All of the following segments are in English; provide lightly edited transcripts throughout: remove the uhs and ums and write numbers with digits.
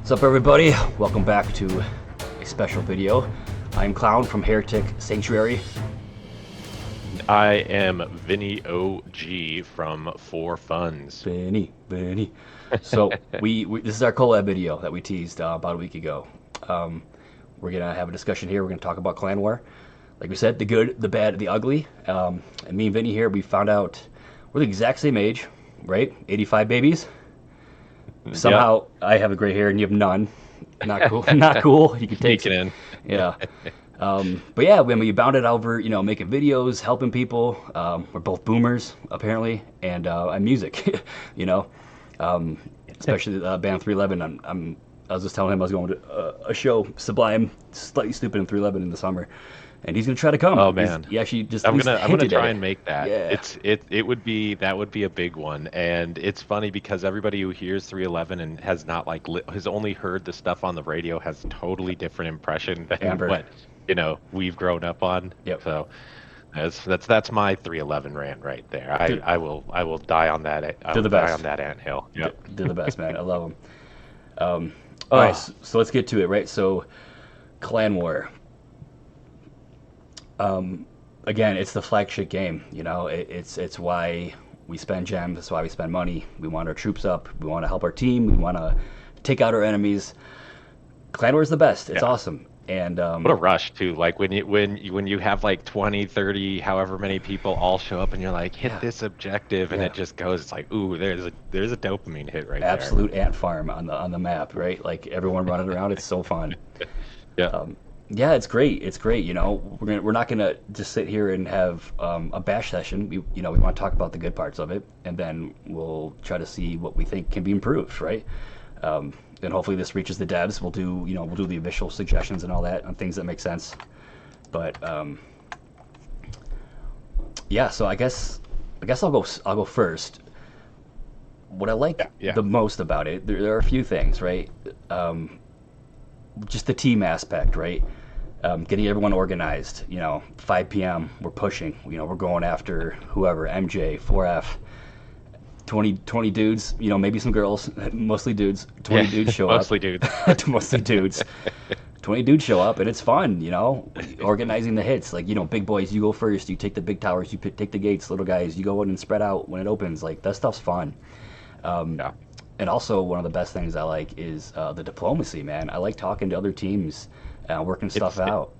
What's up, everybody? Welcome back to a special video. I'm Clown from Heretic Sanctuary. I am Vinny OG from Four Funds. Vinny. So we this is our collab video that we teased about a week ago. We're gonna have a discussion here. We're gonna talk about clan war. Like we said, the good, the bad, the ugly. And me and Vinny here, we found out we're the exact same age, right? 85 babies. Somehow I have a gray hair and you have none. Not cool. Not cool. You can take it in. Yeah. But yeah, when we bounded over, making videos, helping people. We're both boomers apparently, and music. Especially band 311. I was just telling him I was going to a show, Sublime, Slightly Stupid in 311 in the summer, and he's gonna try to come. Oh man, he actually just I'm gonna try and make that. Yeah. It would be a big one, and it's funny because everybody who hears 311 and has not has only heard the stuff on the radio has a totally different impression than what we've grown up on. Yep. So that's my 311 rant right there. I will die on that. Die on that anthill. Yep. They're the best, man. I love them. All right, so let's get to it, right? So, Clan War. Again, it's the flagship game. It's why we spend gems. It's why we spend money. We want our troops up. We want to help our team. We want to take out our enemies. Clan War is the best. It's awesome. And what a rush too! Like when you have like 20, 30, however many people all show up, and you're like, hit this objective, and it just goes. It's like, ooh, there's a dopamine hit right there. Absolute ant farm on the map, right? Like everyone running around. It's so fun. Yeah. Yeah, it's great. It's great. We're not gonna just sit here and have a bash session. We want to talk about the good parts of it, and then we'll try to see what we think can be improved, right? And hopefully this reaches the devs. We'll do the official suggestions and all that on things that make sense. But yeah, so I guess I'll go first. What I like the most about it, there are a few things, right? Just the team aspect, right? Getting everyone organized. 5 p.m. we're pushing. We're going after whoever, MJ, 4F. 20 dudes, maybe some girls, mostly dudes. 20 dudes show up. Mostly dudes. Mostly dudes. 20 dudes show up, and it's fun, organizing the hits. Like, big boys, you go first. You take the big towers. You take the gates. Little guys, you go in and spread out when it opens. Like, that stuff's fun. And also, one of the best things I like is the diplomacy, man. I like talking to other teams, working stuff out.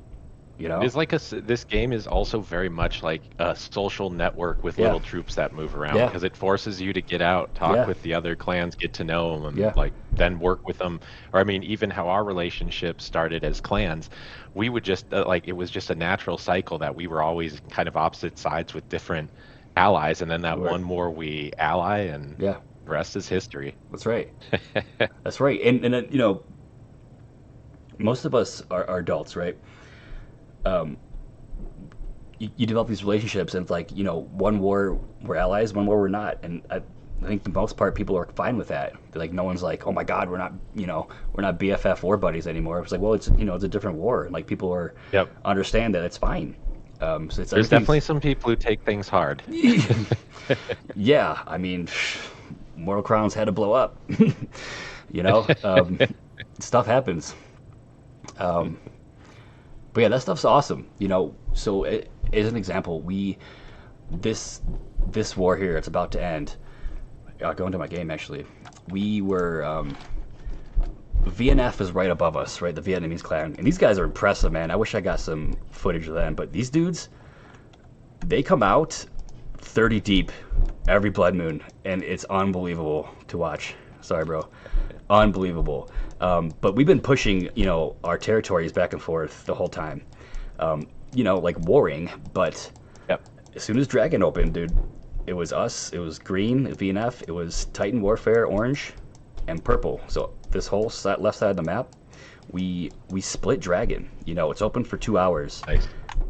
It's like this game is also very much like a social network with little troops that move around because it forces you to get out, talk with the other clans, get to know them, and then work with them. Or I mean, even how our relationship started as clans, we would just it was just a natural cycle that we were always kind of opposite sides with different allies, and then that one more we ally, and the rest is history. That's right. That's right. And most of us are adults, right? You develop these relationships, and it's like, one war we're allies, one war we're not, and I think the most part people are fine with that. They're like, no one's like, oh my god, we're not BFF war buddies anymore. It's like, well, it's it's a different war, and like people are understand that it's fine. So there's definitely some people who take things hard. Yeah, I mean, Mortal Crowns had to blow up. Stuff happens. But yeah, that stuff's awesome. So as an example, this war here, it's about to end. I'll go into my game actually. We were VNF is right above us, right? The Vietnamese clan, and these guys are impressive, man. I wish I got some footage of them, but these dudes, they come out 30 deep every blood moon, and it's unbelievable to watch. Sorry, bro. Unbelievable. But we've been pushing, our territories back and forth the whole time. Like warring, but as soon as Dragon opened, dude, it was us, it was green, VNF, it was Titan Warfare, orange, and purple. So this whole left side of the map, we split Dragon. It's open for 2 hours. Nice.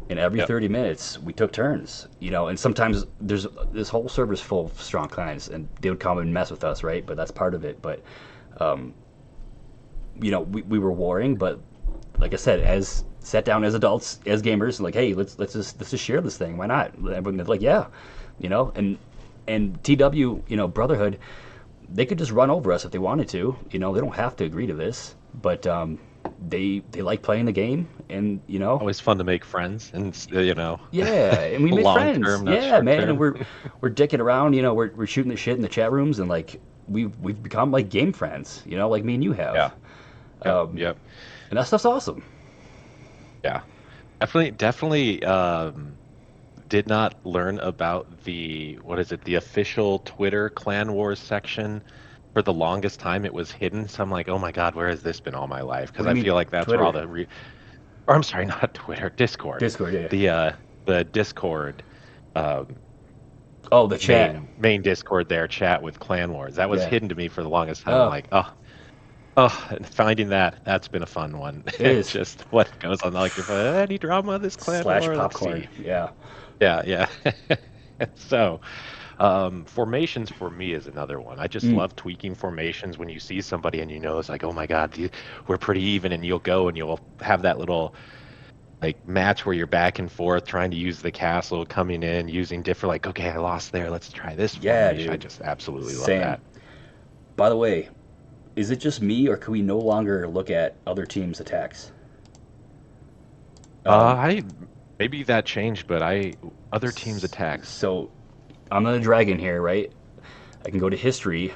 And every 30 minutes, we took turns, and sometimes this whole server's full of strong clans, and they would come and mess with us, right? But that's part of it. But, we were warring, but like I said, as sat down as adults, as gamers, like, hey, let's just share this thing. Why not? Everyone's like, yeah, and TW, Brotherhood, they could just run over us if they wanted to. They don't have to agree to this, but they like playing the game, and always fun to make friends, and yeah, and we made long friends. term, not Yeah, short man, and term. we're dicking around. We're shooting the shit in the chat rooms, and like we've become like game friends. Like me and you Yeah. have, Yep. um, Yep. and that stuff's awesome. Yeah. Definitely. Did not learn about what is it, the official Twitter Clan Wars section. For the longest time, it was hidden. So I'm like, oh my God, where has this been all my life? What Because do you I mean, feel like that's where all Twitter? or I'm sorry, not Twitter, Discord. Discord, yeah. The Discord, um, Oh, the chat. main Discord there, chat with Clan Wars. That was Yeah. hidden to me for the longest time. I'm Oh, like, oh, and finding that's been a fun one. it is. Just what goes on, like, if any drama this Clan Slash War, let's popcorn. see. Yeah. Yeah, yeah. So, formations for me is another one. I just Mm. love tweaking formations when you see somebody and it's like, oh my God, we're pretty even, and you'll go and you'll have that little like match where you're back and forth trying to use the castle, coming in, using different, like, okay, I lost there, let's try this Yeah, formation. I dude. just absolutely love Same. that. By the way, is it just me, or can we no longer look at other teams' attacks? Um, I maybe that changed, but other teams' attacks. so I'm the dragon here, right? I can go to history,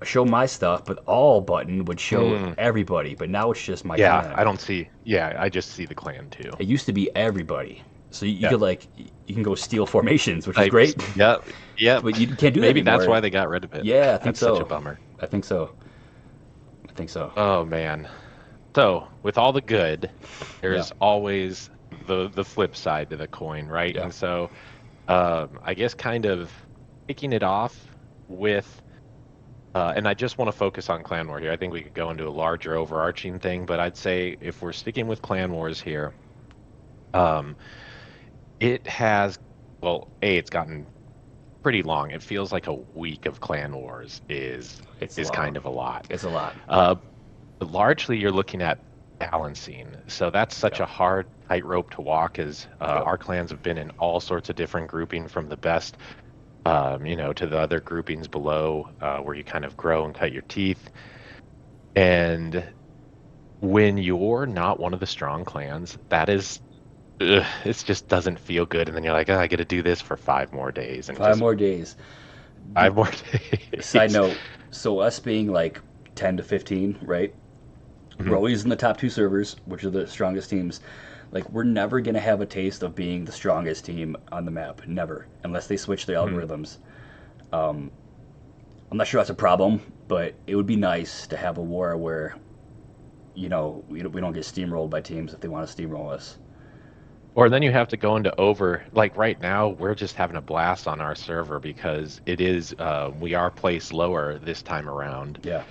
show my stuff, but all button would show Mm, everybody. But now it's just my yeah, clan. I don't see. Yeah, I just see the clan too. It used to be everybody. So you Yeah, could like you can go steal formations, which is great, types. Yep, yep. but you can't do that Maybe that's anymore. why they got rid of it. Yeah, I think That's such a so. bummer. I think so. I think so. Oh man. So with all the good, Yeah. there's always the flip side to the coin, right? Yeah. And so, I guess kind of kicking it off with, and I just want to focus on Clan War here. I think we could go into a larger overarching thing, but I'd say if we're sticking with Clan Wars here, um, it has, well, it's gotten pretty long. It feels like a week of Clan Wars It's is long. kind of a lot. It's a lot. Uh, largely, you're looking at balancing. So that's such Yeah. a hard tightrope to walk, as Yep. our clans have been in all sorts of different grouping, from the best, to the other groupings below, where you kind of grow and cut your teeth. And when you're not one of the strong clans, that is, it just doesn't feel good. And then you're like, oh, I got to do this for 5 more days, and Five just more days. D- 5 more Side days. note. So us being like 10 to 15, right? We're Mhm. always in the top two servers, which are the strongest teams. Like we're never gonna have a taste of being the strongest team on the map. Never, unless they switch the Mhm. algorithms. Um, I'm not sure that's a problem, but it would be nice to have a war where we don't get steamrolled by teams if they want to steamroll us. Or then you have to go into like right now, we're just having a blast on our server because we are placed lower this time around. Yeah.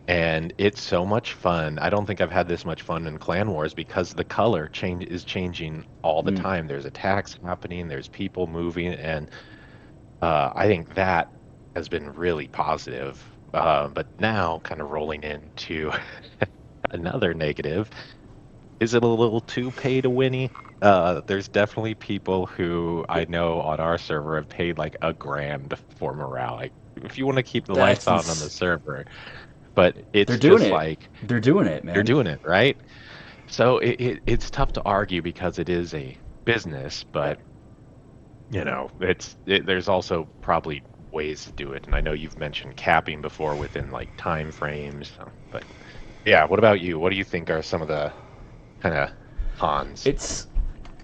And it's so much fun. I don't think I've had this much fun in Clan Wars because the color is changing all the Mm. time. There's attacks happening, there's people moving, and I think that has been really positive. But now, kind of rolling into another negative, is it a little too pay to winny? There's definitely people who I know on our server have paid like $1,000 for morale. Like, if you want to keep the lights That's on the server, but they're it's doing just it. like They're doing it, you're man. doing it, right? So it's tough to argue because it is a business, Yeah. but there's also probably ways to do it. And I know you've mentioned capping before within like time frames, but yeah, what about you? What do you think are some of the kind of cons? It's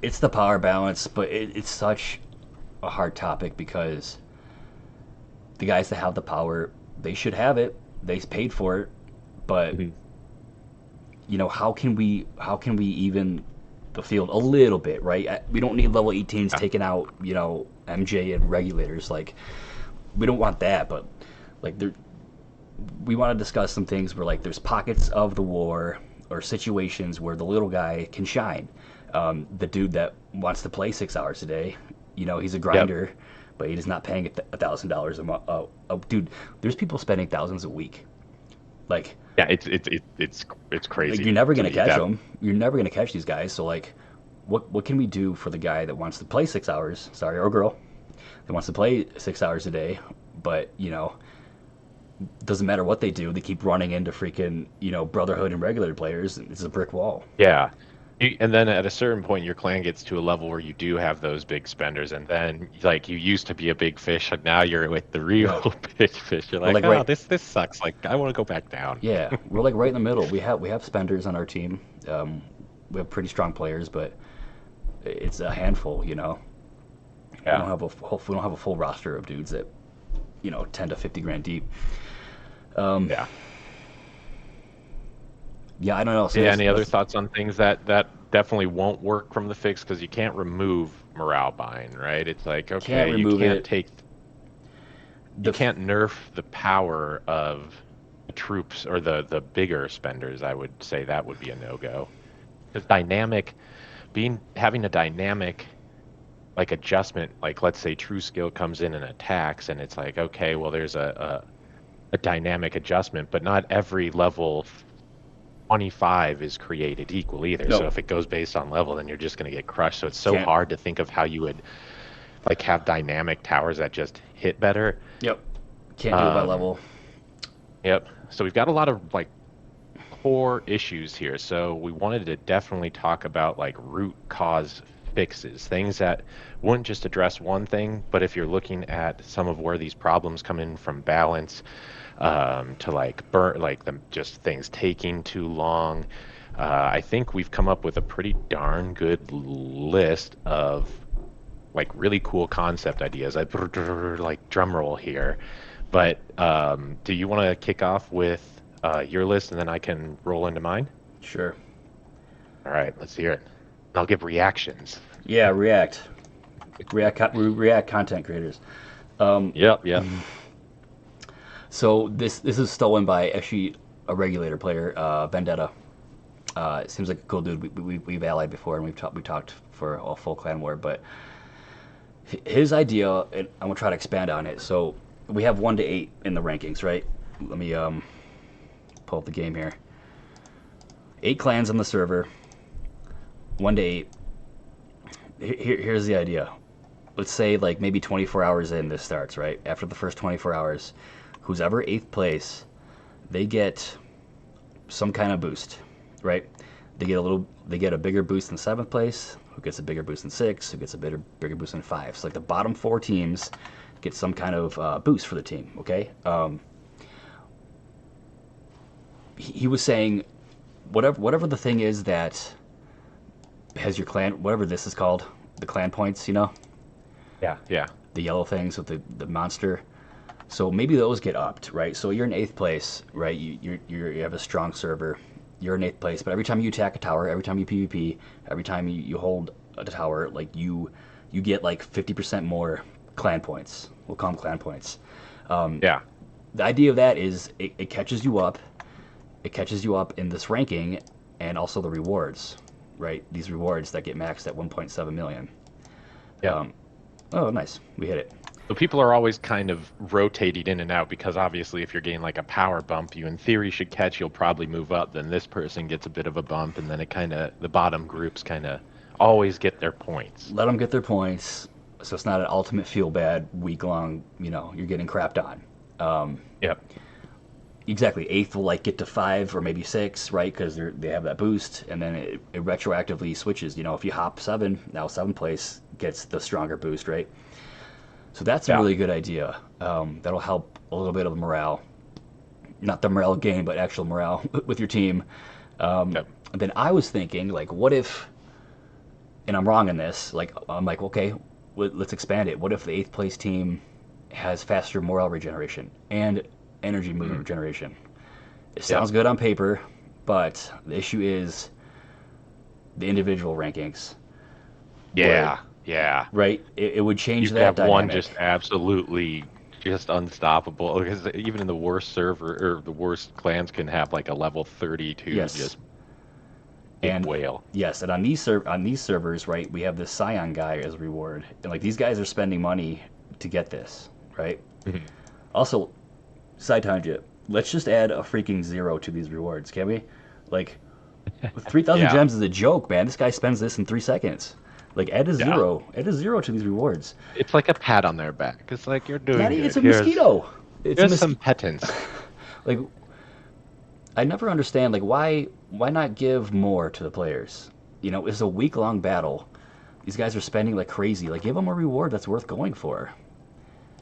it's the power balance, but it's such a hard topic because the guys that have the power, they should have it. They paid for it, but Mhm. how can we even the field a little bit, right? We don't need level 18s Yeah. taking out, MJ and regulators. Like we don't want that, but like we want to discuss some things where like there's pockets of the war or situations where the little guy can shine. The dude that wants to play 6 hours a day, he's a Yep. grinder, but he is not paying $1,000 a month. Dude, there's people spending thousands a week. Like, Yeah, it's crazy you're never to gonna me catch that. them. You're never gonna catch these guys. So like, what can we do for the guy that wants to play 6 hours? Sorry, or girl that wants to play 6 hours a day, but doesn't matter what they do, they keep running into freaking Brotherhood and regular players. It's a brick wall. Yeah. And then at a certain point, your clan gets to a level where you do have those big spenders, and then like you used to be a big fish, and now you're with the real big fish. You're like, oh, this sucks. Like, I want to go back down. Yeah, we're like right in the middle. We have spenders on our team. We have pretty strong players, but it's a handful. Yeah. We don't have a full roster of dudes that 10 to 50 grand deep. Yeah. Yeah, I don't know. So any other thoughts on things that definitely won't work from the fix, because you can't remove morale bind, right? It's like, okay, you can't nerf the power of the troops or the bigger spenders. I would say that would be a no-go. Because having a dynamic like adjustment, like let's say True Skill comes in and attacks, and it's like, okay, well there's a dynamic adjustment, but not every level 25 is created equal either. No. So if it goes based on level, then you're just going to get crushed. So it's so hard to think of how you would like have dynamic towers that just hit better. Yep. Can't do it by level. Yep. So we've got a lot of like core issues here. So we wanted to definitely talk about like root cause fixes, things that wouldn't just address one thing, but if you're looking at some of where these problems come in, from balance to like just things taking too long. I think we've come up with a pretty darn good list of like really cool concept ideas. I like drum roll here, but do you want to kick off with your list, and then I can roll into mine? Sure. All right, let's hear it. I'll give reactions. Yeah, react content creators. Yep. So this is stolen by actually a regulator player, Vendetta. It seems like a cool dude. We've allied before, and we talked for a full clan war. But his idea, and I'm gonna try to expand on it. So we have 1 to 8 in the rankings, right? Let me pull up the game here. 8 clans on the server. 1 to 8. Here's the idea. Let's say like maybe 24 hours in this starts, right? After the first 24 hours. Who's ever 8th place, they get some kind of boost, right? They get a bigger boost in 7th place. Who gets a bigger boost in 6? Who gets a bigger boost in 5? So like the bottom 4 teams get some kind of boost for the team. Okay. He was saying, whatever the thing is that has your clan, whatever this is called, the clan points, Yeah. The yellow things with the monster. So maybe those get upped, right? So you're in 8th place, right? You have a strong server. You're in 8th place, but every time you attack a tower, every time you PvP, every time you hold a tower, like you get like 50% more clan points. We'll call them clan points. Yeah. The idea of that is it catches you up. It catches you up in this ranking, and also the rewards, right? These rewards that get maxed at 1.7 million. Yeah. Oh, nice. We hit it. So people are always kind of rotating in and out, because obviously if you're getting like a power bump, you in theory should catch, you'll probably move up. Then this person gets a bit of a bump, and then the bottom groups kind of always get their points. Let them get their points, so it's not an ultimate feel bad week long. You're getting crapped on. Yep. Exactly. 8th will like get to 5 or maybe 6, right? Because they have that boost, and then it retroactively switches. If you hop 7, now 7th place gets the stronger boost, right? So that's a really good idea. That'll help a little bit of the morale. Not the morale gain, but actual morale with your team. And then I was thinking, like, what if, and I'm wrong in this, like, I'm like, okay, let's expand it. What if the 8th place team has faster morale regeneration and energy movement regeneration? It sounds good on paper, but the issue is the individual rankings. Yeah. Right? It would change you that have dynamic. One just absolutely just unstoppable, because even in the worst server or the worst clans can have like a level 32 just whale. Yes, and on these servers, right, we have this Scion guy as a reward. And like these guys are spending money to get this, right? Mm-hmm. Also, side tangent, let's just add a freaking 0 to these rewards, can we? Like 3,000 gems is a joke, man. This guy spends this in 3 seconds. Like, add a 0. Add a 0 to these rewards. It's like a pat on their back. It's like, you're doing Daddy, good. it's a mosquito. it's a Just some petants. like I never understand like why not give more to the players? You know, it's a week long battle. These guys are spending like crazy. Like give them a reward that's worth going for.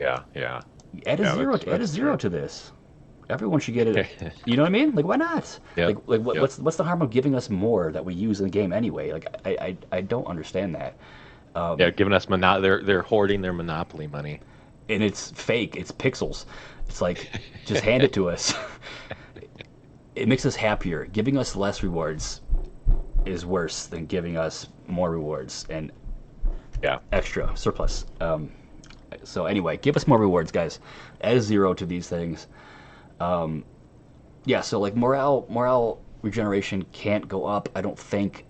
Yeah, yeah, Add a yeah. zero. Add a That's zero true. to this. Everyone should get it. You know what I mean? Like why not? Yep, Like yep. what's the harm of giving us more that we use in the game anyway? Like I don't understand that. Yeah, giving us they're hoarding their monopoly money. And it's fake. It's pixels. It's like just hand it to us. It makes us happier. Giving us less rewards is worse than giving us more rewards and Yeah. extra surplus. So anyway, give us more rewards, guys. Add a zero to these things. Yeah. So like morale regeneration can't go up. I don't think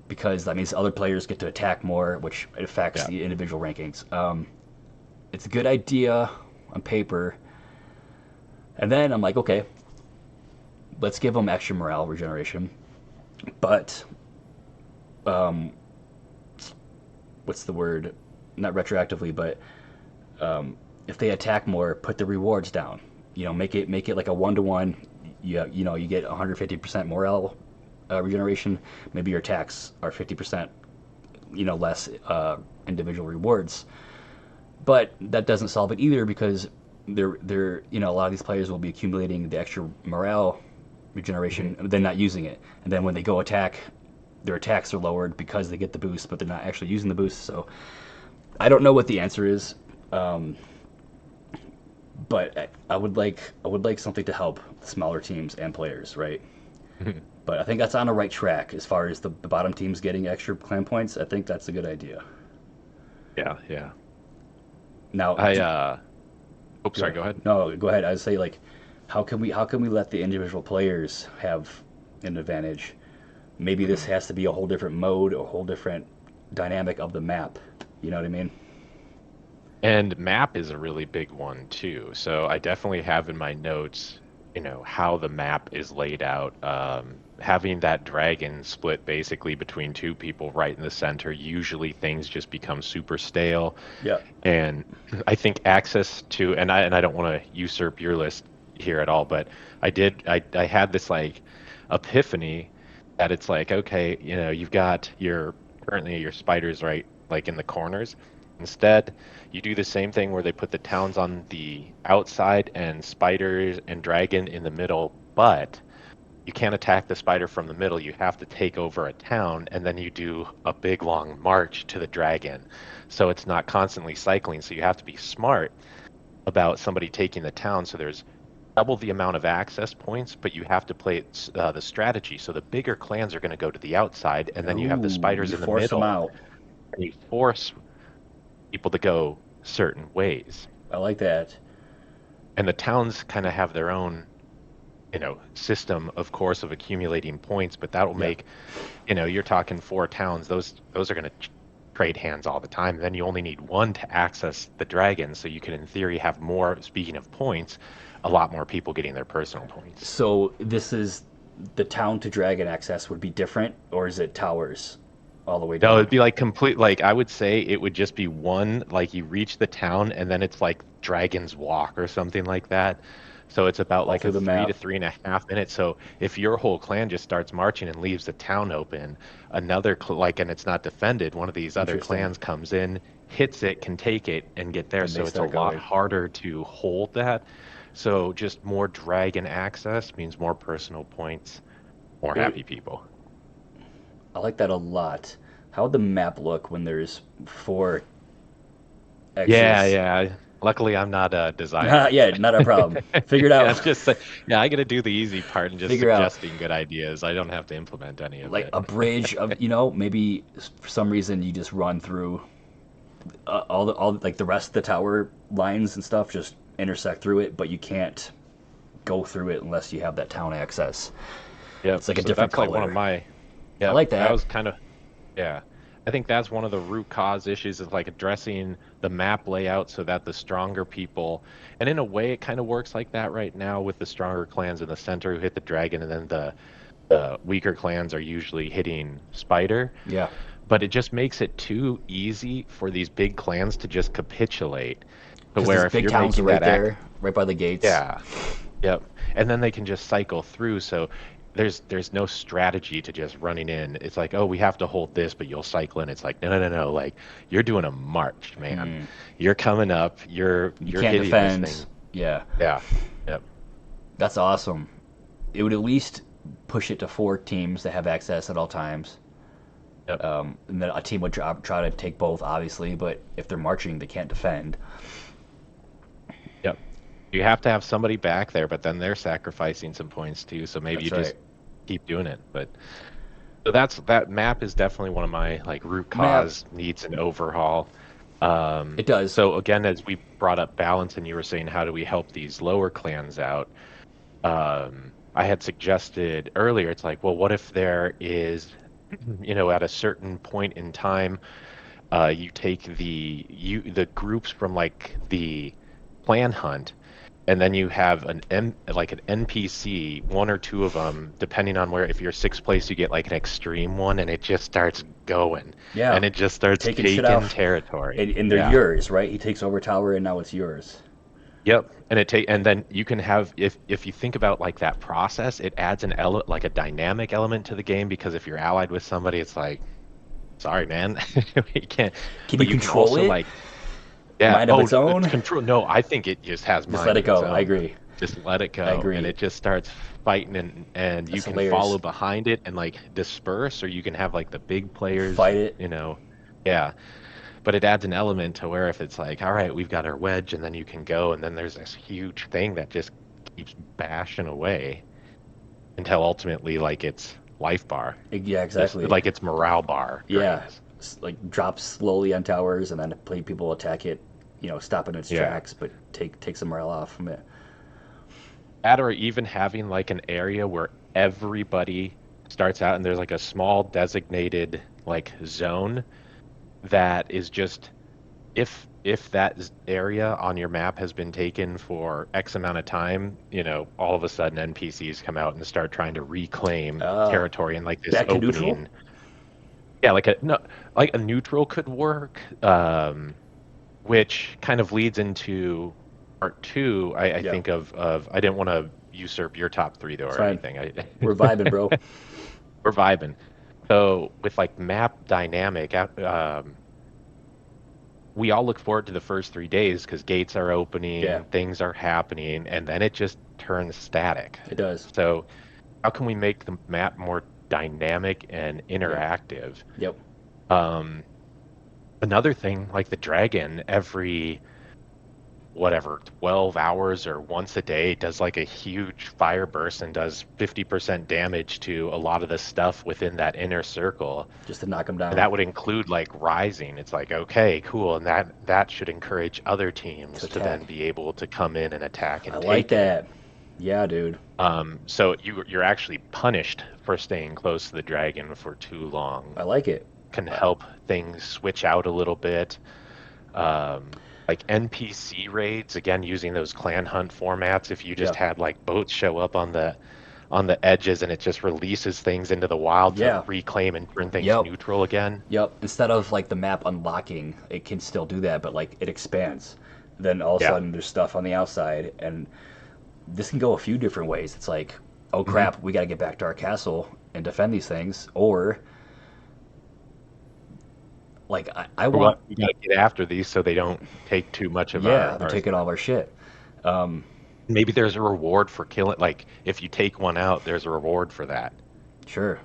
because that means other players get to attack more, which affects Yeah. the individual rankings. It's a good idea on paper. And then I'm like, okay, let's give them extra morale regeneration. But what's the word? Not retroactively, but if they attack more, put the rewards down. You know, make it like a 1-to-1. You know, you get 150% morale regeneration. Maybe your attacks are 50%. You know, less individual rewards. But that doesn't solve it either because they're you know a lot of these players will be accumulating the extra morale regeneration and then not using it, and then when they go attack, their attacks are lowered because they get the boost, but they're not actually using the boost. So I don't know what the answer is, but I would like something to help smaller teams and players, right? But I think that's on the right track as far as the bottom teams getting extra clan points. I think that's a good idea. Yeah, yeah. Now, I oops, sorry, go ahead. no, go ahead. I'd say like, how can we let the individual players have an advantage? Maybe this has to be a whole different mode, a whole different dynamic of the map. You know what I mean? And map is a really big one too. So I definitely have in my notes, how the map is laid out. Having that dragon split basically between two people right in the center, usually things just become super stale. Yeah. And I think access to, and I don't want to usurp your list here at all, but I had this like epiphany that it's like, okay, you've got currently your spiders right like in the corners. Instead, you do the same thing where they put the towns on the outside and spiders and dragon in the middle, but you can't attack the spider from the middle. You have to take over a town, and then you do a big long march to the dragon. So it's not constantly cycling. So you have to be smart about somebody taking the town. So there's double the amount of access points, but you have to play the strategy. So the bigger clans are going to go to the outside, and then you have the Ooh, spiders you in the force them middle, out. and you force people to go certain ways. I like that. And the towns kind of have their own, system, of course, of accumulating points, but that will Yeah. make, you're talking 4 towns. Those are going to trade hands all the time. Then you only need one to access the dragon, so you can, in theory, have more. Speaking of points, a lot more people getting their personal points. So this is the town to dragon access would be different, or is it towers all the way No, down? it'd be like complete. Like I would say, it would just be one. Like you reach the town, and then it's like Dragon's Walk or something like that. So it's about All like through a the 3 to map. 3.5 minutes. So if your whole clan just starts marching and leaves the town open, and it's not defended, one of these other Interesting. clans comes in, hits it, can take it, and get there. Then they So it's a start lot going. harder to hold that. So just more dragon access means more personal points, more It, happy people. I like that a lot. How would the map look when there's four Yeah, X's? yeah. Luckily, I'm not a designer. Yeah, not a problem. Figure it Yeah, out. I'm just yeah, I got to do the easy part and just Figure out suggesting good ideas. I don't have to implement any of like it. a bridge of maybe for some reason you just run through all like the rest of the tower lines and stuff just intersect through it, but you can't go through it unless you have that town access. Yep. It's like a So different that's like one of color. my, I yep, like that that. was kind of, yeah. I think that's one of the root cause issues is like addressing the map layout so that the stronger people, and in a way it kind of works like that right now with the stronger clans in the center who hit the dragon, and then the weaker clans are usually hitting spider. Yeah. But it just makes it too easy for these big clans to just capitulate. To Because where these if big you're towns are making right that act, there, right by the gates. yeah, yep. And then they can just cycle through. So there's no strategy to just running in. It's like, oh, we have to hold this, but you'll cycle in. It's like, no, no, no, no. Like you're doing a march, man. Mm. You're coming up. You You're can't hitting this defend. thing. Yeah, Yeah. Yep. that's awesome. It would at least push it to 4 teams that have access at all times. Yep. And then a team would try to take both, obviously, but if they're marching, they can't defend. Yep. You have to have somebody back there, but then they're sacrificing some points too. So maybe That's you right. just keep doing it. But so that map is definitely one of my like root Map. cause needs an overhaul. It does. So again, as we brought up balance, and you were saying, how do we help these lower clans out? I had suggested earlier, it's like, well, what if there is, at a certain point in time, you take the groups from like the clan hunt, and then you have like an NPC, one or two of them, depending on where. If you're sixth place, you get like an extreme one, and it just starts going, Yeah. and it just starts Taking shit taking off. territory. And they're Yeah. yours, right? He takes over tower, and now it's yours. Yep, and then you can have, if you think about like that process, it adds like a dynamic element to the game, because if you're allied with somebody, it's like, sorry, man, we can't. Can But you you can control also it? like, yeah. Mind of Oh, its own? it's control. No, I think it just has Just let mind it of its go. I own. agree. Just let it I go, agree. and it just starts fighting, and you That's can hilarious. follow behind it and like disperse, or you can have like the big players, Fight it. Yeah. But it adds an element to where if it's like, all right, we've got our wedge, and then you can go, and then there's this huge thing that just keeps bashing away until ultimately like it's life bar. Yeah, Just exactly. like it's morale bar Yeah. drains. Like drops slowly on towers, and then people attack it, stop in its Yeah. tracks, but take some morale off from it. That, or even having like an area where everybody starts out and there's like a small designated like zone that is just, if that area on your map has been taken for X amount of time, all of a sudden NPCs come out and start trying to reclaim territory in like this Back to neutral? opening. Yeah, like a neutral could work, which kind of leads into part two. I Yeah. think of I didn't want to usurp your top three though, It's or fine. anything. We're vibing, bro. We're vibing. So with like map dynamic, we all look forward to the first 3 days because gates are opening, Yeah. things are happening, and then it just turns static. It does. So how can we make the map more dynamic and interactive? Yep. Another thing, like the dragon, every 12 hours or once a day does like a huge fire burst and does 50% damage to a lot of the stuff within that inner circle. Just to knock them down. And that would include like rising. It's like, okay, cool, and that should encourage other teams to then be able to come in and attack and I take like that. it. Yeah, dude. So you're actually punished for staying close to the dragon for too long. I like it. Can help things switch out a little bit. Like NPC raids, again, using those clan hunt formats. If you just had like boats show up on the edges, and it just releases things into the wild to reclaim and turn things neutral again. Yep. Instead of like the map unlocking, it can still do that, but like it expands. Then all of a sudden there's stuff on the outside, and this can go a few different ways. It's like, oh crap, we got to get back to our castle and defend these things, or like I want. We got to get after these so they don't take too much of our. They're taking all of our shit. Maybe there's a reward for killing. Like if you take one out, there's a reward for that. Sure.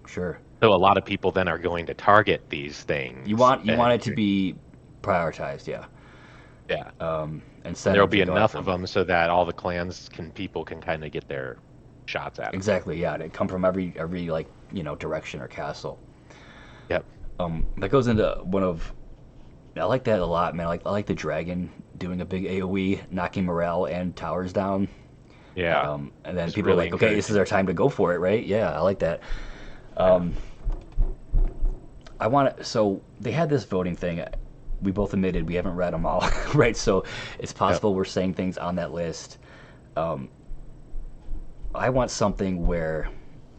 So a lot of people then are going to target these things. You want it to be prioritized, yeah. Yeah. And there'll be enough of them so that all the people can kind of get their shots at them. Exactly, yeah. They come from every like direction or castle. Yep. That goes into one of. I like that a lot, man. I like the dragon doing a big AOE, knocking morale and towers down. Yeah. And then people are like, okay, this is our time to go for it, right? Yeah, I like that. I want to. So they had this voting thing. We both admitted we haven't read them all, right? So it's possible we're saying things on that list. I want something where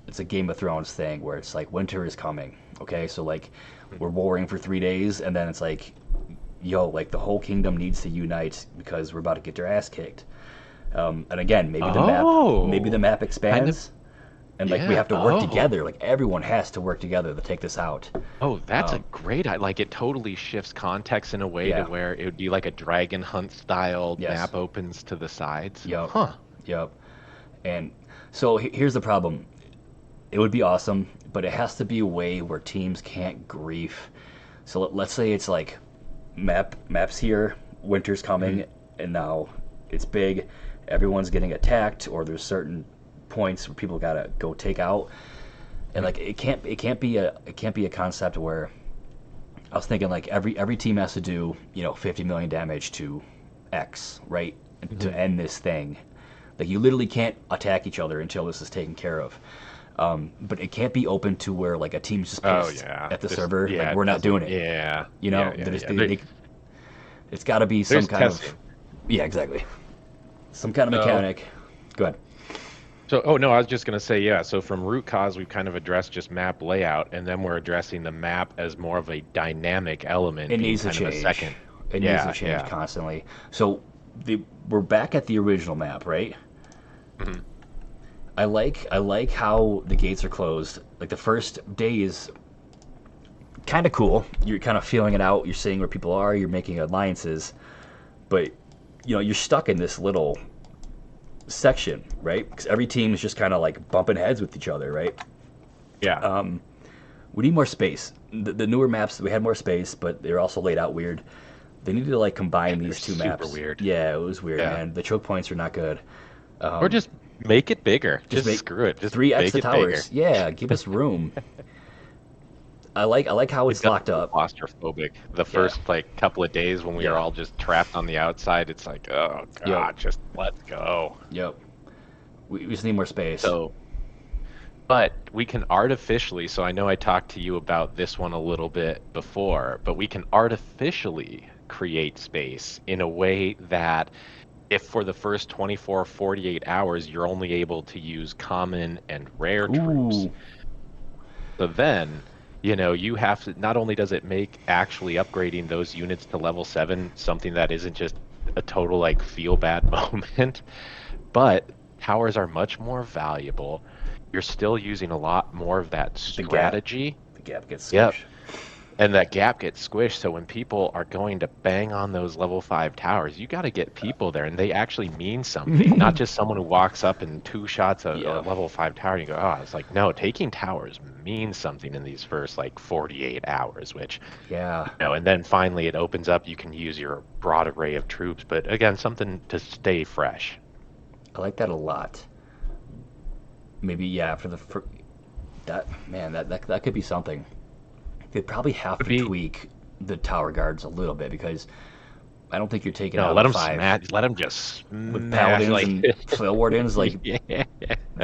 it's a Game of Thrones thing, where it's like winter is coming. Okay, so like we're warring for 3 days, and then it's like yo, like the whole kingdom needs to unite because we're about to get their ass kicked. And again, maybe the map kind of, expands, and like we yeah. have to work together. Like everyone has to work together to take this out. Oh, that's a great like it totally shifts context in a way to Yeah. where it would be like a dragon hunt style Yes. map opens to the sides. Yep. Huh. Yep. And so here's the problem. It would be awesome, but it has to be a way where teams can't grief. So let's say it's like maps here, winter's coming, and now it's big. Everyone's getting attacked, or there's certain points where people gotta go take out, and like it can't be a concept where I was thinking like every team has to do 50 million damage to X, right, to end this thing. Like you literally can't attack each other until this is taken care of. But it can't be open to where like a team's just pissed at the server. Yeah, like we're not doing it. Yeah. It's got to be some kind testing. of exactly, some kind of mechanic. Go ahead. So, oh no, I was just gonna say, yeah. So from root cause, we've kind of addressed just map layout, and then we're addressing the map as more of a dynamic element. It needs to change. It needs to change constantly. So we're back at the original map, right? Mm-hmm. I like how the gates are closed. Like the first day is kind of cool. You're kind of feeling it out. You're seeing where people are. You're making alliances, but you're stuck in this little section, right? Because every team is just kind of like bumping heads with each other, right? Yeah. We need more space. The newer maps, we had more space, but they're also laid out weird. They needed to like combine these two maps. Super weird. Yeah, it was weird, man. The choke points are not good. Or just make it bigger. Just screw it. Just 3x the towers. Bigger. Yeah, give us room. I like how it's locked up. Claustrophobic. The first like couple of days when we are all just trapped on the outside, it's like, oh god, just let's go. Yep. We just need more space. So, but we can artificially. So I know I talked to you about this one a little bit before, but we can artificially create space in a way that if for the first 24 48 hours you're only able to use common and rare troops, so then you have to, not only does it make actually upgrading those units to level 7 something that isn't just a total like feel bad moment, but towers are much more valuable. You're still using a lot more of that strategy. The gap gets squished. Yep. And that gap gets squished, so when people are going to bang on those level 5 towers, you got to get people there, and they actually mean something, not just someone who walks up and 2 shots a level 5 tower, and you go, oh, it's like, no, taking towers means something in these first, like, 48 hours, which, and then finally it opens up, you can use your broad array of troops, but again, something to stay fresh. I like that a lot. Maybe, that could be something. They probably have to tweak the tower guards a little bit because I don't think you're taking out let them 5. smash. Let them just with paladins and flail wardens. Like they're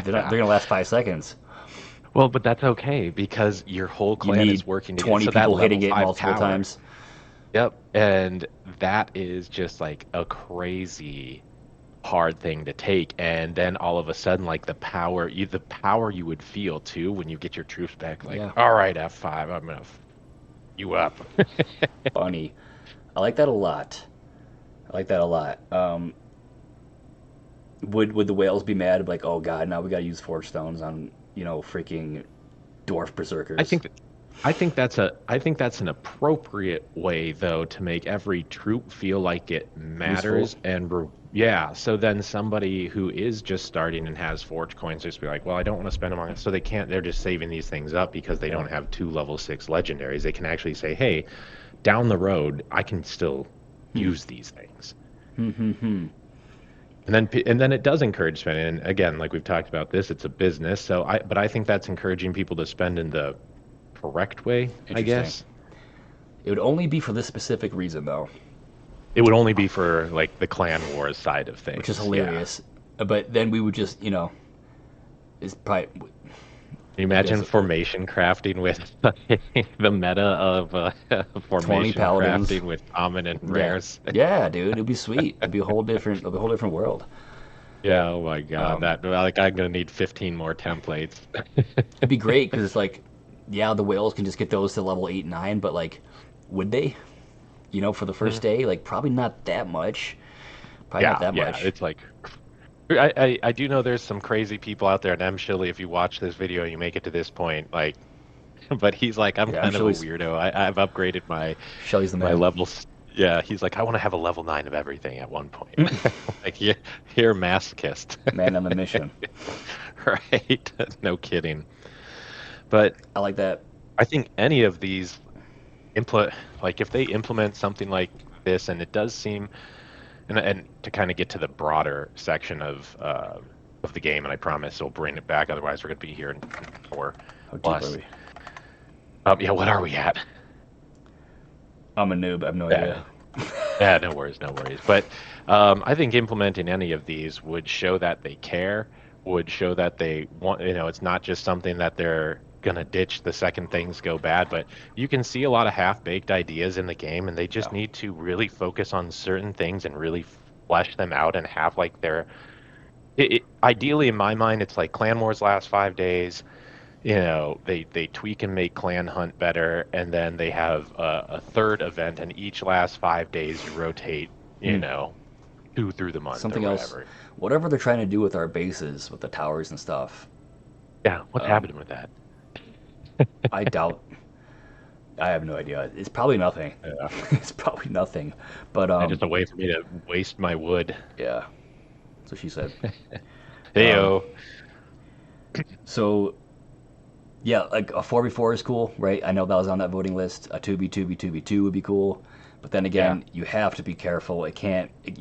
gonna last 5 seconds. Well, but that's okay because your whole clan is working together. 20 people hitting it multiple times. Yep, and that is just like a crazy hard thing to take, and then all of a sudden like the power you would feel too when you get your troops back, like all right, F5, I'm gonna you up. Funny. I like that a lot. Would the whales be mad like, oh god, now we gotta use forge stones on freaking dwarf berserkers? I think that's an appropriate way though to make every troop feel like it matters. Useful. And so then somebody who is just starting and has forge coins just be like, well, I don't want to spend them on it, so they can't. They're just saving these things up because they don't have 2 level 6 legendaries. They can actually say, hey, down the road I can still use these things. And then it does encourage spending. And again, like we've talked about this, it's a business. So I think that's encouraging people to spend in the correct way, I guess. It would only be for this specific reason, though. It would only be for like the clan wars side of things, which is hilarious. But then we would just, it's probably. Can you imagine formation crafting with the meta of formation crafting with common and rares? Yeah, dude, it'd be sweet. It'd be a whole different world. Yeah, oh my god, I'm gonna need 15 more templates. It'd be great because it's like, the whales can just get those to level 8 and 9, but like, would they? for the first day, like probably not that much. Probably not that much. It's like I do know there's some crazy people out there, and M. Shilly, if you watch this video and you make it to this point, like, but he's like, I'm kind of a weirdo. I've upgraded my Shelly's the my man. levels. Yeah, he's like, I want to have a level 9 of everything at one point. Like, you're a masochist. Man on the mission. Right? No kidding. But I like that. I think any of these if they implement something like this, and it does seem, and to kind of get to the broader section of the game, and I promise we'll bring it back. Otherwise, we're going to be here in 4 plus. Deep are we? Yeah, what are we at? I'm a noob. I have no idea. Yeah, no worries. But I think implementing any of these would show that they care, would show that they want, it's not just something that they're going to ditch the second things go bad, but you can see a lot of half-baked ideas in the game, and they just need to really focus on certain things and really flesh them out and have like ideally, in my mind, it's like Clan Wars last 5 days. They tweak and make Clan Hunt better, and then they have a third event, and each last 5 days you rotate, 2 through the month. Something else. Whatever they're trying to do with our bases, with the towers and stuff. Yeah, what's happening with that? I doubt. I have no idea. It's probably nothing. Yeah. It's probably nothing. But just a way for me to waste my wood. Yeah. That's what she said. Heyo. So, yeah, like a 4v4 is cool, right? I know that was on that voting list. A 2v2v2v2 would be cool. But then again, you have to be careful. It can't, it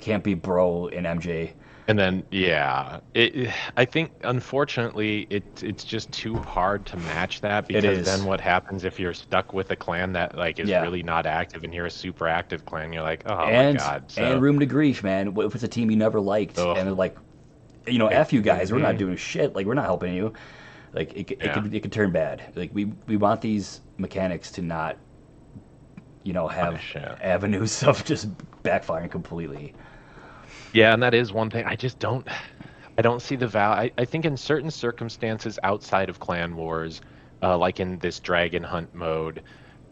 can't be Bro and MJ. And then, I think, unfortunately, it's just too hard to match that, because then what happens if you're stuck with a clan that is really not active, and you're a super active clan? You're like, oh my god. And room to grief, man. What if it's a team you never liked, and they're like, F you guys, we're not doing shit. Like, we're not helping you. Like, it could turn bad. Like, we want these mechanics to not, have avenues of just backfiring completely. Yeah, and that is one thing. I don't see the value. I think in certain circumstances outside of Clan Wars, like in this Dragon Hunt mode,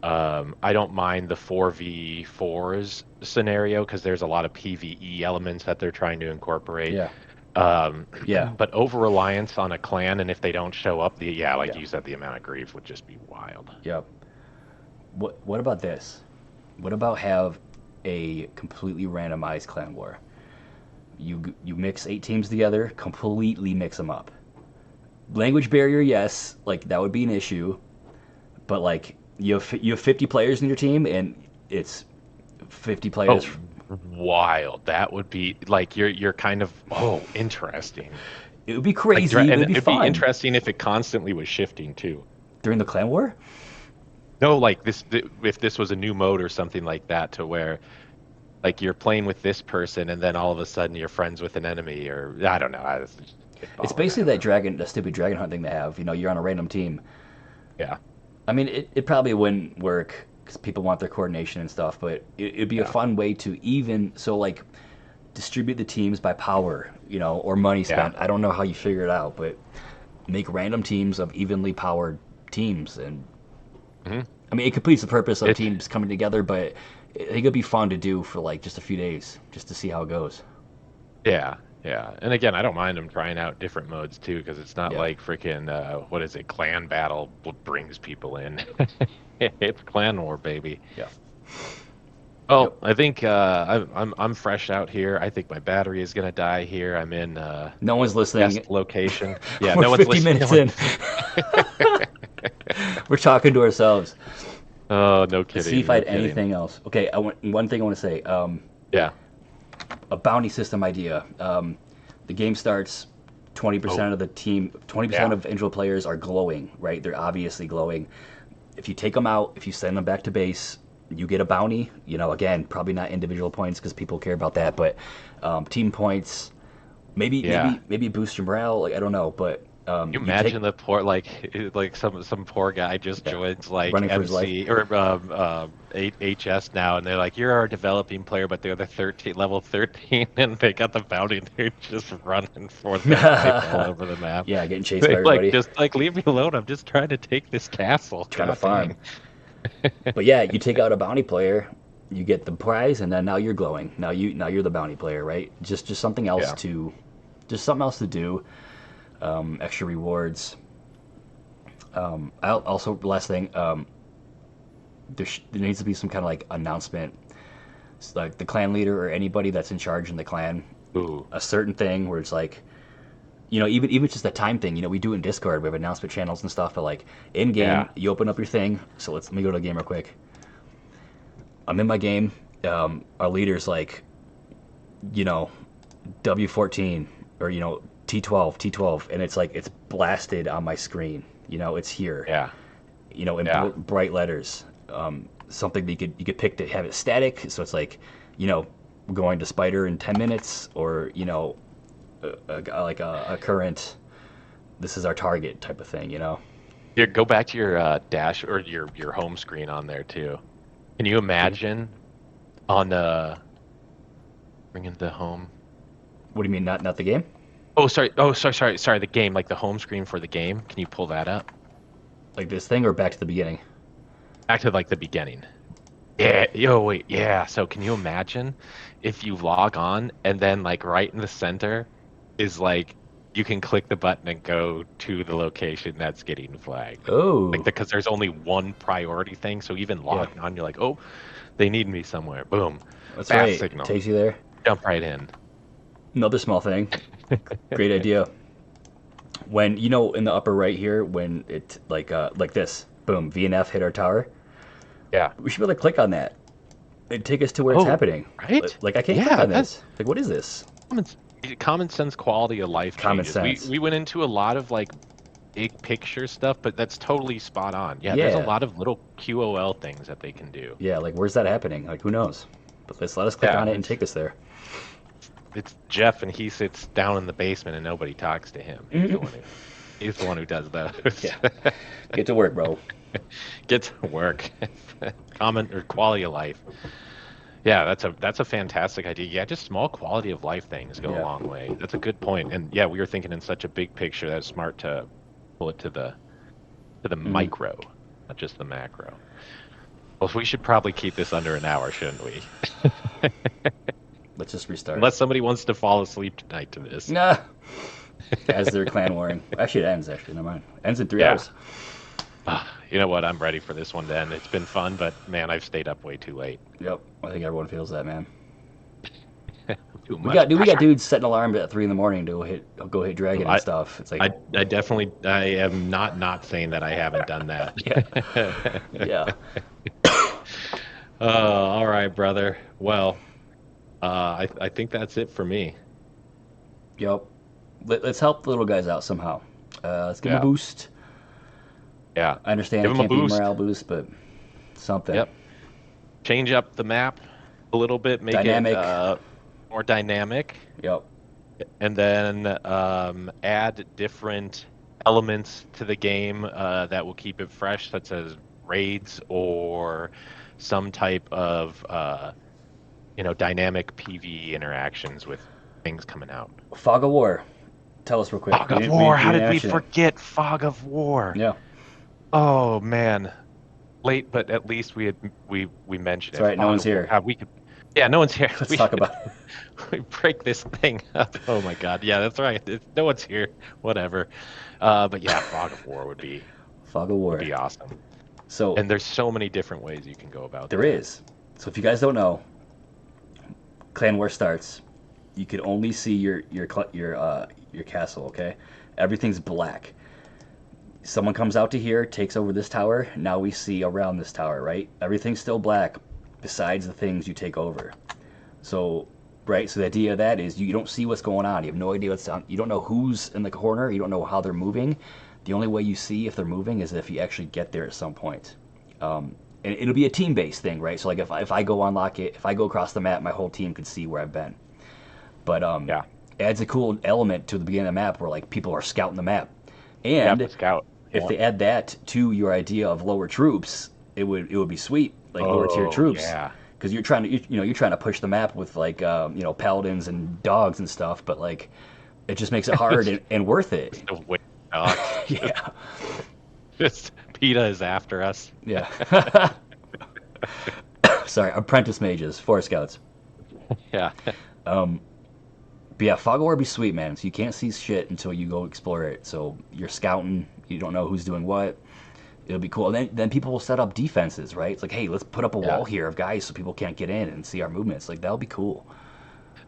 I don't mind the 4v4s scenario, because there's a lot of PvE elements that they're trying to incorporate. But over-reliance on a clan, and if they don't show up, you said, the amount of grief would just be wild. Yep. What about this? What about have a completely randomized clan war? You mix 8 teams together, completely mix them up. Language barrier, yes, like that would be an issue, but like you have 50 players in your team, and it's 50 players. Oh, wild! That would be like you're kind of interesting. It would be crazy. It'd be fun. Be interesting if it constantly was shifting too. During the clan war? No, like if this was a new mode or something like that, to where like you're playing with this person, and then all of a sudden you're friends with an enemy, or I don't know. It's basically that stupid dragon hunt thing they have. You're on a random team. Yeah. I mean, it probably wouldn't work because people want their coordination and stuff, but it'd be a fun way to distribute the teams by power, or money spent. I don't know how you figure it out, but make random teams of evenly powered teams, and I mean, it completes the purpose of teams coming together, but I think it'd be fun to do for like just a few days, just to see how it goes. Yeah. And again, I don't mind them trying out different modes too, because it's not like freaking what is it? Clan battle brings people in. It's Clan War, baby. Yeah. Oh, I think I'm fresh out here. I think my battery is gonna die here. I'm in no one's listening. Guest location. Yeah, We're no one's 50 listening. minutes in. We're talking to ourselves. Oh, no kidding. See if I had anything else. Okay, one thing I want to say. A bounty system idea. The game starts. 20% of the team, 20% of individual players are glowing. Right, they're obviously glowing. If you take them out, if you send them back to base, you get a bounty. Again, probably not individual points because people care about that, but team points. Maybe boost your morale. Like, I don't know, but you imagine the poor like some poor guy just joins like MC or HS now, and they're like, you're our developing player, but they're the level 13, and they got the bounty, and they're just running for them all over the map. Yeah, getting chased by everybody. Just leave me alone. I'm just trying to take this castle. Trying to farm. But yeah, you take out a bounty player, you get the prize, and then now you're glowing. Now you're the bounty player, right? Just something else Yeah. to do. Extra rewards. Also, last thing, there needs to be some kind of like announcement, it's like the clan leader or anybody that's in charge in the clan, Ooh. a certain thing where it's like, even just a time thing. We do in Discord. We have announcement channels and stuff. But like in game, Yeah. you open up your thing. So let me go to the game real quick. I'm in my game. Our leader's like, W14 or T12, and it's like it's blasted on my screen. It's here. Yeah. In bright letters. Something that you could pick to have it static. So it's like, going to spider in 10 minutes, or like a current. This is our target type of thing. Here, go back to your dash or your home screen on there too. Can you imagine on bring in the home? What do you mean, not the game? Oh, sorry. The game, like the home screen for the game. Can you pull that up? Like this thing, or back to the beginning? Back to like the beginning. Yeah. Yo, wait. Yeah. So can you imagine if you log on and then like right in the center is like you can click the button and go to the location that's getting flagged. Oh. Like because there's only one priority thing. So even logging on, you're like, oh, they need me somewhere. Boom. That's Fast right. signal. Takes you there. Jump right in. Another small thing. Great idea. When in the upper right here, when it like this, boom, VNF hit our tower. Yeah. We should be able to click on that. It'd take us to where it's happening. Right? Like I can't click on this. Like, what is this? Common sense, quality of life Common changes. sense. We went into a lot of like big picture stuff, but that's totally spot on. Yeah, there's a lot of little QOL things that they can do. Yeah, like where's that happening? Like who knows? But let us click on it and take us there. It's Jeff, and he sits down in the basement, and nobody talks to him. He's the one who does those. Yeah. Get to work, bro. Get to work. Common or quality of life. Yeah, that's a fantastic idea. Yeah, just small quality of life things go a long way. That's a good point. And yeah, we were thinking in such a big picture that's smart to pull it to the micro, not just the macro. Well, we should probably keep this under an hour, shouldn't we? Let's just restart. Unless somebody wants to fall asleep tonight to this. Nah. As they're clan warring. Actually, it ends. Never mind. Ends in 3 hours. You know what? I'm ready for this one then. It's been fun, but man, I've stayed up way too late. Yep. I think everyone feels that, man. Too We much got dudes setting alarm at 3 a.m. to go hit dragon and stuff. It's like I am not saying that I haven't done that. Yeah. All right, brother. Well, I think that's it for me. Yep. Let's help the little guys out somehow. Let's give them a boost. Yeah. I understand it can't be a morale boost, but something. Yep. Change up the map a little bit, make it more dynamic. Yep. And then add different elements to the game that will keep it fresh, such as raids or some type of dynamic PvE interactions with things coming out. Fog of War. Tell us real quick. Fog of War. How did we forget Fog of War? Yeah. Oh man, late, but at least we mentioned it. That's right. No one's here. No one's here. Let's talk about it. We break this thing up. Oh my god. Yeah, that's right. No one's here. Whatever. But yeah, Fog of War would be awesome. And there's so many different ways you can go about. There is. So if you guys don't know, Clan War starts. You can only see your castle. Okay, everything's black. Someone comes out to here, takes over this tower. Now we see around this tower, right? Everything's still black, besides the things you take over. So, right. So the idea of that is you don't see what's going on. You have no idea what's on. You don't know who's in the corner. You don't know how they're moving. The only way you see if they're moving is if you actually get there at some point. And it'll be a team-based thing, right? So like if I go unlock it, if I go across the map, my whole team could see where I've been. But adds a cool element to the beginning of the map where like people are scouting the map. And scout. If they add that to your idea of lower troops, it would be sweet, like lower tier troops. Yeah. Because you're trying to push the map with like paladins and dogs and stuff, but like it just makes it hard and worth it. Yeah. Just PETA is after us. Yeah. sorry, apprentice mages, forest scouts. Yeah. But yeah, fog war would be sweet, man. So you can't see shit until you go explore it. So you're scouting, you don't know who's doing what. It'll be cool. And then people will set up defenses, right? It's like, hey, let's put up a wall here of guys so people can't get in and see our movements. Like that'll be cool.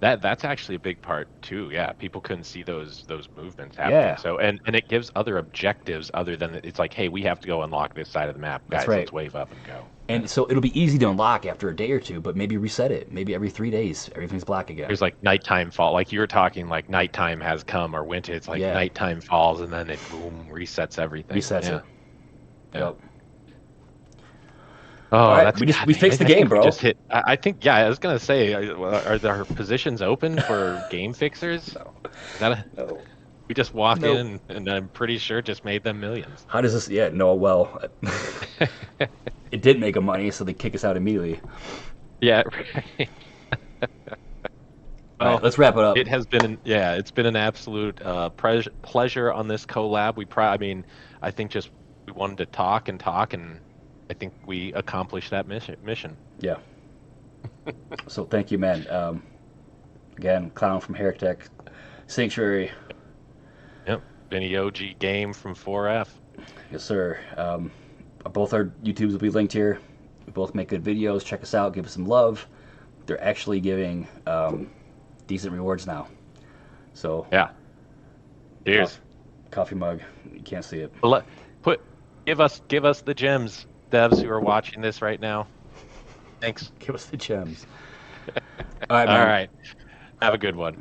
That's actually a big part too. Yeah, people couldn't see those movements happening. Yeah. So and it gives other objectives other than it's like, hey, we have to go unlock this side of the map, guys. That's right. Let's wave up and go. And so it'll be easy to unlock after a day or two, but maybe reset it. Maybe every 3 days, everything's black again. There's like nighttime fall, like you were talking, like nighttime has come or winter. It's like nighttime falls, and then it boom resets everything. Resets it. Yep. Oh, right, we fixed the game, bro. Just hit. I think. Yeah, I was gonna say, are there positions open for game fixers? No. We just walk in, and I'm pretty sure just made them millions. How does this? Yeah, no. Well, it did make them money, so they kick us out immediately. Yeah. Right. All right, let's wrap it up. It has been, it's been an absolute pleasure on this collab. I think just we wanted to talk, and I think we accomplished that mission. Yeah. So thank you, man. Again, Clown from Heretic Sanctuary. Yep. Vinny OG Game from 4F. Yes, sir. Both our YouTubes will be linked here. We both make good videos. Check us out. Give us some love. They're actually giving decent rewards now. So yeah. Cheers. Coffee mug. You can't see it. Give us the gems, devs who are watching this right now. Thanks. Give us the gems. All right, man. All right. Have a good one.